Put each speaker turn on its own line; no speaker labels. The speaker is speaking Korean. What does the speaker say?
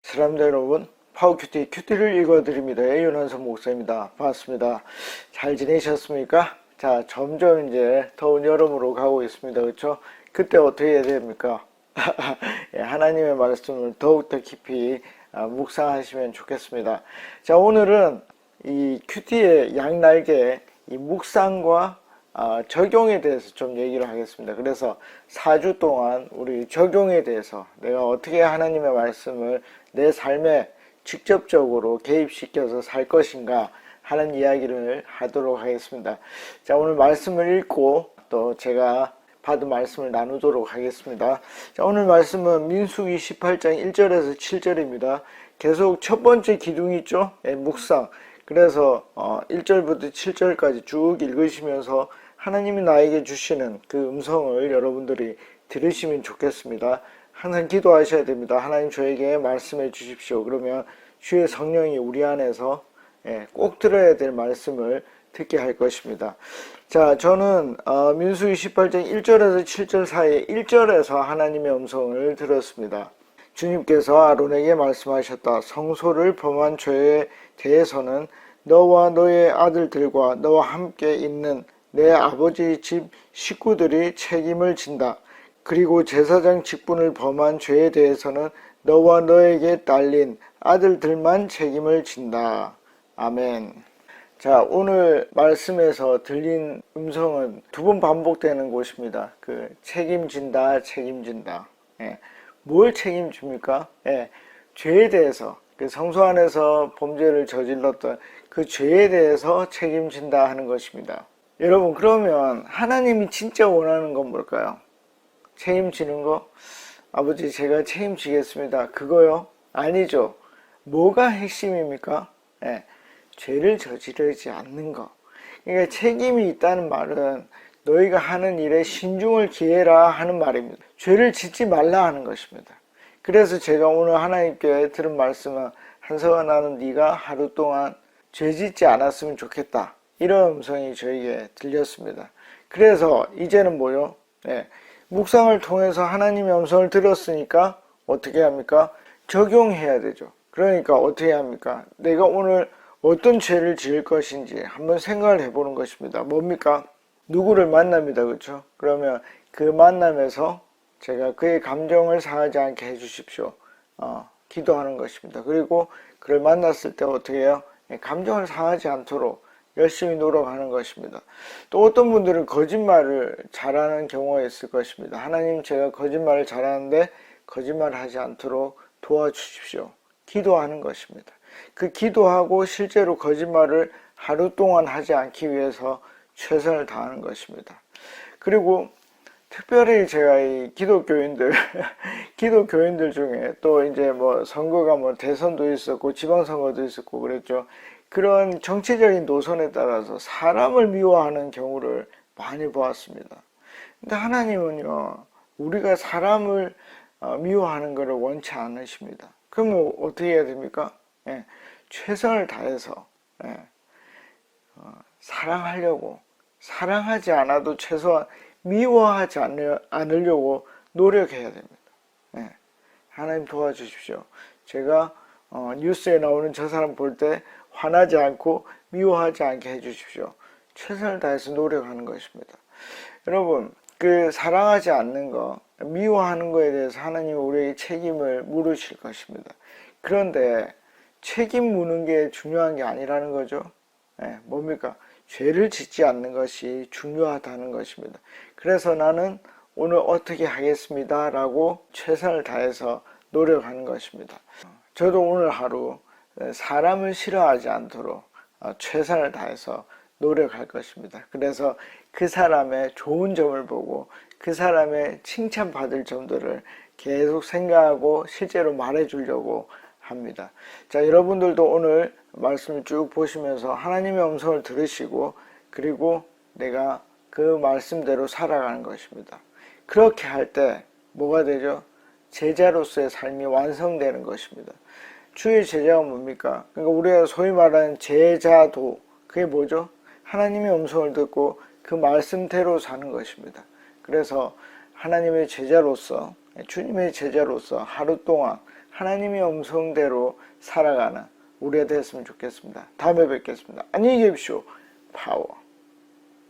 사람들 여러분, 큐티를 읽어드립니다. 윤원석 목사입니다. 반갑습니다. 잘 지내셨습니까? 자, 점점 이제 더운 여름으로 가고 있습니다. 그렇죠? 그때 어떻게 해야 됩니까? 하나님의 말씀을 더욱더 깊이 묵상하시면 좋겠습니다. 자, 오늘은 이 큐티의 양날개 이 묵상과 적용에 대해서 좀 얘기를 하겠습니다. 그래서 4주 동안 우리 적용에 대해서 내가 어떻게 하나님의 말씀을 내 삶에 직접적으로 개입시켜서 살 것인가 하는 이야기를 하도록 하겠습니다. 자, 오늘 말씀을 읽고 또 제가 받은 말씀을 나누도록 하겠습니다. 자, 오늘 말씀은 민수기 18장 1절에서 7절입니다. 계속 첫 번째 기둥이 있죠? 묵상. 그래서 1절부터 7절까지 쭉 읽으시면서 하나님이 나에게 주시는 그 음성을 여러분들이 들으시면 좋겠습니다. 항상 기도하셔야 됩니다. 하나님 저에게 말씀해 주십시오. 그러면 주의 성령이 우리 안에서 꼭 들어야 될 말씀을 듣게 할 것입니다. 자, 저는 민수기 18장 1절에서 7절 사이에 1절에서 하나님의 음성을 들었습니다. 주님께서 아론에게 말씀하셨다. 성소를 범한 죄에 대해서는 너와 너의 아들들과 너와 함께 있는 내 아버지 집 식구들이 책임을 진다. 그리고 제사장 직분을 범한 죄에 대해서는 너와 너에게 딸린 아들들만 책임을 진다. 아멘. 자, 오늘 말씀에서 들린 음성은 두 번 반복되는 곳입니다. 그 책임진다, 책임진다. 뭘 책임집니까? 죄에 대해서, 그 성소 안에서 범죄를 저질렀던 그 죄에 대해서 책임진다 하는 것입니다. 여러분, 그러면 하나님이 진짜 원하는 건 뭘까요? 책임지는 거? 아버지, 제가 책임지겠습니다. 그거요? 아니죠. 뭐가 핵심입니까? 죄를 저지르지 않는 거. 그러니까 책임이 있다는 말은 너희가 하는 일에 신중을 기해라 하는 말입니다. 죄를 짓지 말라 하는 것입니다. 그래서 제가 오늘 하나님께 들은 말씀은 한서가 나는 네가 하루 동안 죄 짓지 않았으면 좋겠다. 이런 음성이 저에게 들렸습니다. 그래서 이제는 뭐요? 묵상을 통해서 하나님의 음성을 들었으니까 어떻게 합니까? 적용해야 되죠. 그러니까 어떻게 합니까? 내가 오늘 어떤 죄를 지을 것인지 한번 생각을 해보는 것입니다. 뭡니까? 누구를 만납니다. 그렇죠? 그러면 그 만남에서 제가 그의 감정을 상하지 않게 해주십시오. 기도하는 것입니다. 그리고 그를 만났을 때 어떻게 해요? 감정을 상하지 않도록 열심히 노력하는 것입니다. 또 어떤 분들은 거짓말을 잘하는 경우가 있을 것입니다. 하나님, 제가 거짓말을 잘하는데 거짓말을 하지 않도록 도와주십시오. 기도하는 것입니다. 그 기도하고 실제로 거짓말을 하루 동안 하지 않기 위해서 최선을 다하는 것입니다. 그리고 특별히 제가 이 기독교인들 중에 또 이제 뭐 선거가 뭐 대선도 있었고 지방선거도 있었고 그랬죠. 그런 정치적인 노선에 따라서 사람을 미워하는 경우를 많이 보았습니다. 근데 하나님은요, 우리가 사람을 미워하는 것을 원치 않으십니다. 그러면 어떻게 해야 됩니까? 최선을 다해서 사랑하려고, 사랑하지 않아도 최소한 미워하지 않으려고 노력해야 됩니다. 하나님 도와주십시오. 제가 뉴스에 나오는 저 사람 볼 때 화나지 않고 미워하지 않게 해주십시오. 최선을 다해서 노력하는 것입니다. 여러분, 그 사랑하지 않는 거, 미워하는 거에 대해서 하나님이 우리에게 책임을 물으실 것입니다. 그런데 책임 무는 게 중요한 게 아니라는 거죠. 뭡니까? 죄를 짓지 않는 것이 중요하다는 것입니다. 그래서 나는 오늘 어떻게 하겠습니다 라고 최선을 다해서 노력하는 것입니다. 저도 오늘 하루 사람을 싫어하지 않도록 최선을 다해서 노력할 것입니다. 그래서 그 사람의 좋은 점을 보고 그 사람의 칭찬받을 점들을 계속 생각하고 실제로 말해주려고 합니다. 자, 여러분들도 오늘 말씀을 쭉 보시면서 하나님의 음성을 들으시고 그리고 내가 그 말씀대로 살아가는 것입니다. 그렇게 할 때 뭐가 되죠? 제자로서의 삶이 완성되는 것입니다. 주의 제자가 뭡니까? 그러니까 우리가 소위 말하는 제자도, 그게 뭐죠? 하나님의 음성을 듣고 그 말씀대로 사는 것입니다. 그래서 하나님의 제자로서, 주님의 제자로서 하루 동안 하나님의 음성대로 살아가는 우리가 됐으면 좋겠습니다. 다음에 뵙겠습니다. 안녕히 계십시오. 파워.